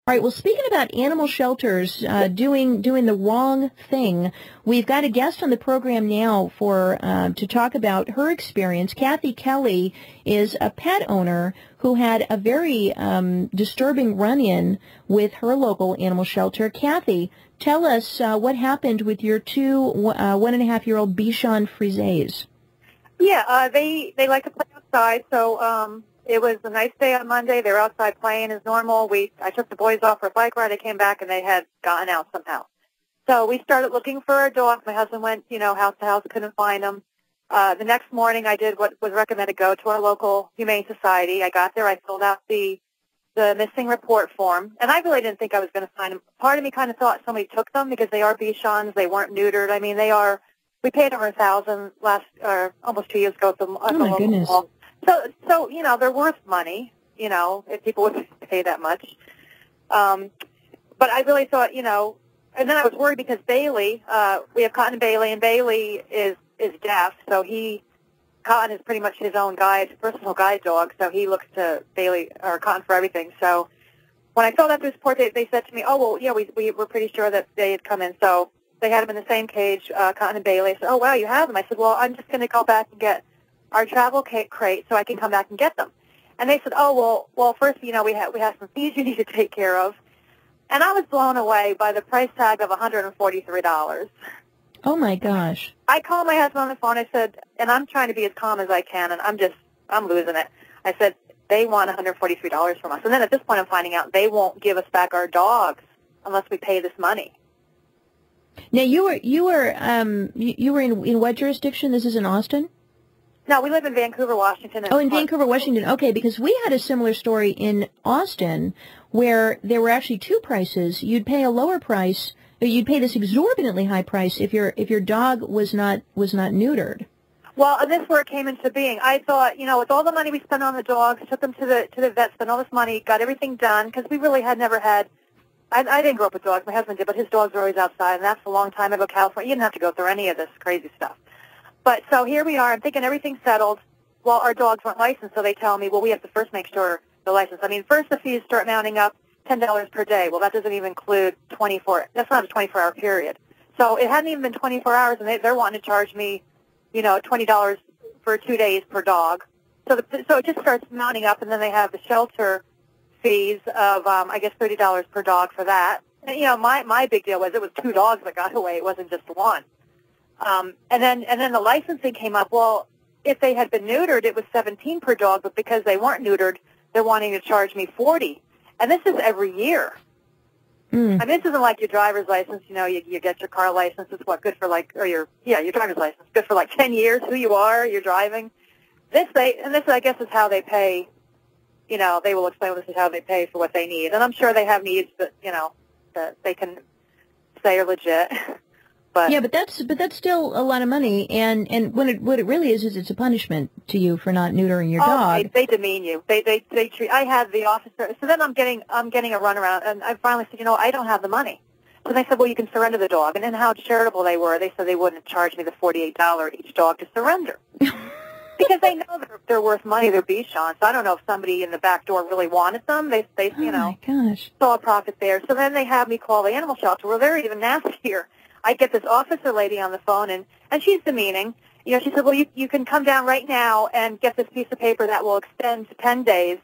All right, well, speaking about animal shelters doing the wrong thing, we've got a guest on the program now to talk about her experience. Cathy Kelley is a pet owner who had a very disturbing run-in with her local animal shelter. Cathy, tell us what happened with your two 1.5-year-old Bichon Frises. Yeah, they like to play outside, so it was a nice day on Monday. They were outside playing as normal. I took the boys off for a bike ride. They came back, and they had gotten out somehow. So we started looking for a dog. My husband went, house to house, couldn't find them. The next morning, I did what was recommended, go to our local Humane Society. I got there. I filled out the missing report form, and I really didn't think I was going to find them. Part of me kind of thought somebody took them because they are Bichons. They weren't neutered. I mean, they are. We paid over $1,000 almost 2 years ago. Oh, my goodness. So, they're worth money, if people would pay that much. But I really thought, and then I was worried because Bailey, we have Cotton and Bailey, and Bailey is deaf, so Cotton is pretty much his own personal guide dog, so he looks to Bailey or Cotton for everything. So when I filled out this report, they said to me, oh, well, yeah, we were pretty sure that they had come in, so they had them in the same cage, Cotton and Bailey. I said, oh, wow, you have them. I said, well, I'm just going to go back and get our travel crate so I can come back and get them. And they said, oh, well, first, we have some fees you need to take care of. And I was blown away by the price tag of $143. Oh, my gosh. I called my husband on the phone. I said, and I'm trying to be as calm as I can, and I'm losing it. I said, they want $143 from us. And then at this point I'm finding out they won't give us back our dogs unless we pay this money. Now, you were in what jurisdiction? This is in Austin? No, we live in Vancouver, Washington. Oh, in Vancouver, Washington. Okay, because we had a similar story in Austin where there were actually two prices. You'd pay a lower price, you'd pay this exorbitantly high price if your dog was not neutered. Well, and this is where it came into being. I thought, with all the money we spent on the dogs, took them to the vet, spent all this money, got everything done, because we really had never had. I didn't grow up with dogs. My husband did, but his dogs were always outside, and that's a long time ago, California. You didn't have to go through any of this crazy stuff. But so here we are. I'm thinking everything's settled. Well, our dogs weren't licensed, so they tell me, well, we have to first make sure they're licensed. I mean, first the fees start mounting up, $10 per day. Well, that doesn't even include 24. That's not a 24-hour period. So it hadn't even been 24 hours, and they're wanting to charge me, $20 for 2 days per dog. So it just starts mounting up, and then they have the shelter fees of, I guess, $30 per dog for that. And, my big deal was it was 2 dogs that got away. It wasn't just one. And then the licensing came up. Well, if they had been neutered, it was $17 per dog, but because they weren't neutered, they're wanting to charge me $40. And this is every year. I mean, this isn't like your driver's license. You get your car license. It's good for your driver's license. Good for 10 years. Who you are, you're driving. This I guess is how they pay. They will explain this is how they pay for what they need, and I'm sure they have needs that that they can say are legit. But yeah, but that's still a lot of money, and what it really is it's a punishment to you for not neutering your dog. They demean you. They treat. I had the officer. So then I'm getting a runaround, and I finally said, I don't have the money. So they said, well, you can surrender the dog, and then how charitable they were. They said they wouldn't charge me the $48 each dog to surrender. Because they know they're worth money. They're Bichons. So I don't know if somebody in the back door really wanted them. They my gosh, saw a profit there. So then they have me call the animal shelter. Well, they're even nastier. I get this officer lady on the phone, and she's demeaning. She said, well, you can come down right now and get this piece of paper that will extend to 10 days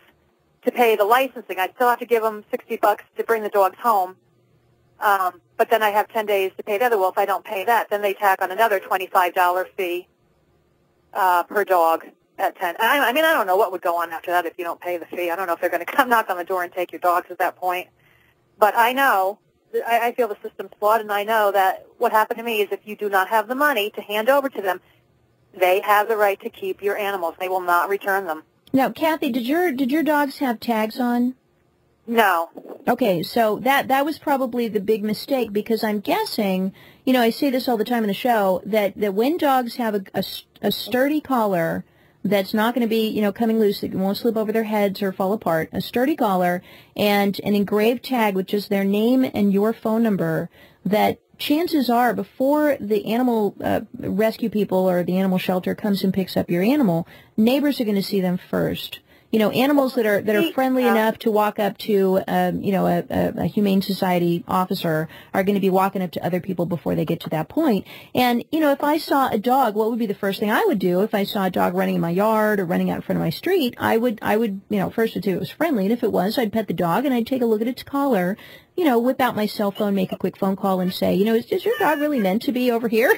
to pay the licensing. I still have to give them $60 to bring the dogs home, but then I have 10 days to pay the other. Well, if I don't pay that, then they tack on another $25 fee per dog at 10. I mean, I don't know what would go on after that if you don't pay the fee. I don't know if they're going to come knock on the door and take your dogs at that point. But I know, I feel the system's flawed, and I know that what happened to me is if you do not have the money to hand over to them, they have the right to keep your animals. They will not return them. Now, Cathy, did your dogs have tags on? No. Okay, so that was probably the big mistake, because I'm guessing, I say this all the time in the show, that when dogs have a sturdy collar that's not going to be, coming loose, that won't slip over their heads or fall apart, a sturdy collar and an engraved tag with just their name and your phone number, that chances are before the animal rescue people or the animal shelter comes and picks up your animal, neighbors are going to see them first. animals that are friendly enough to walk up to, a Humane Society officer are going to be walking up to other people before they get to that point. And, if I saw a dog, what would be the first thing I would do if I saw a dog running in my yard or running out in front of my street? I would, first I'd say it was friendly, and if it was, I'd pet the dog and I'd take a look at its collar, whip out my cell phone, make a quick phone call and say, is your dog really meant to be over here?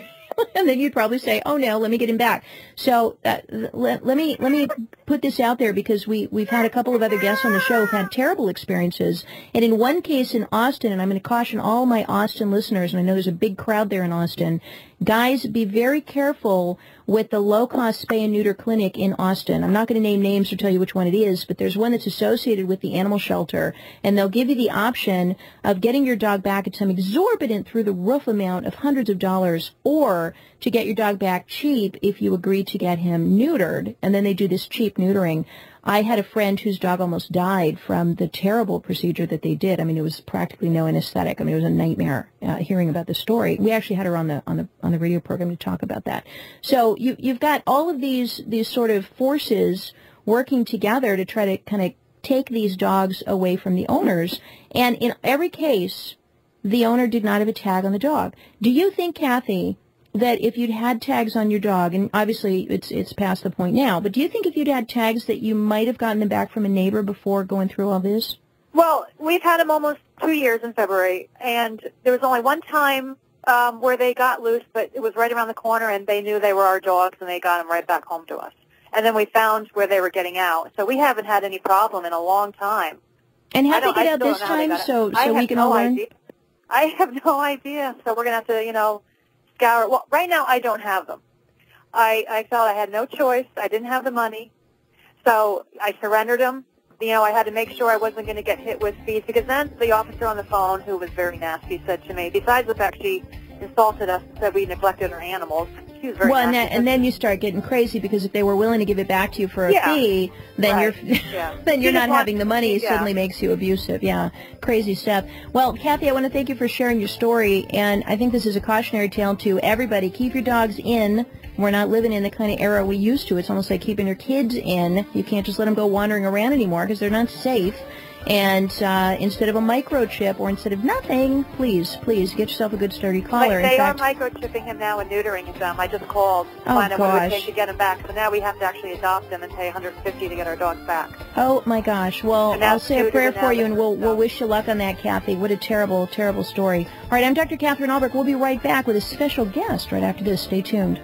And then you'd probably say, oh no, let me get him back. So let me put this out there, because we've had a couple of other guests on the show who've had terrible experiences. And in one case in Austin, and I'm going to caution all my Austin listeners, and I know there's a big crowd there in Austin, guys, be very careful with the low-cost spay and neuter clinic in Austin. I'm not going to name names or tell you which one it is, but there's one that's associated with the animal shelter, and they'll give you the option of getting your dog back at some exorbitant through-the-roof amount of hundreds of dollars, or to get your dog back cheap if you agree to get him neutered, and then they do this cheap neutering. I had a friend whose dog almost died from the terrible procedure that they did. I mean, it was practically no anesthetic. I mean, it was a nightmare hearing about the story. We actually had her on the radio program to talk about that. So you've got all of these sort of forces working together to try to kind of take these dogs away from the owners. And in every case, the owner did not have a tag on the dog. Do you think, Kathy, that if you'd had tags on your dog, and obviously it's past the point now, but do you think if you'd had tags that you might have gotten them back from a neighbor before going through all this? Well, we've had them almost 2 years in February, and there was only one time where they got loose, but it was right around the corner, and they knew they were our dogs, and they got them right back home to us. And then we found where they were getting out. So we haven't had any problem in a long time. And how did they get out this time so we can all learn? I have no idea. So we're going to have to, scour. Well, right now I don't have them. I felt I had no choice. I didn't have the money. So I surrendered them. I had to make sure I wasn't going to get hit with fees, because then the officer on the phone, who was very nasty, said to me, besides the fact she insulted us and said we neglected our animals, she was very nasty. And then you start getting crazy, because if they were willing to give it back to you for a fee, then you're not having the money. Suddenly makes you abusive. Yeah, crazy stuff. Well, Kathy, I want to thank you for sharing your story, and I think this is a cautionary tale to everybody. Keep your dogs in. We're not living in the kind of era we used to. It's almost like keeping your kids in. You can't just let them go wandering around anymore, because they're not safe. And instead of a microchip, or instead of nothing, please get yourself a good sturdy collar. They are microchipping him now and neutering him. I just called to find out what it would take to get him back. So now we have to actually adopt him and pay $150 to get our dogs back. Oh my gosh! Well, I'll say a prayer for you, and we'll wish you luck on that, Kathy. What a terrible, terrible story. All right, I'm Dr. Katherine Albrecht. We'll be right back with a special guest right after this. Stay tuned.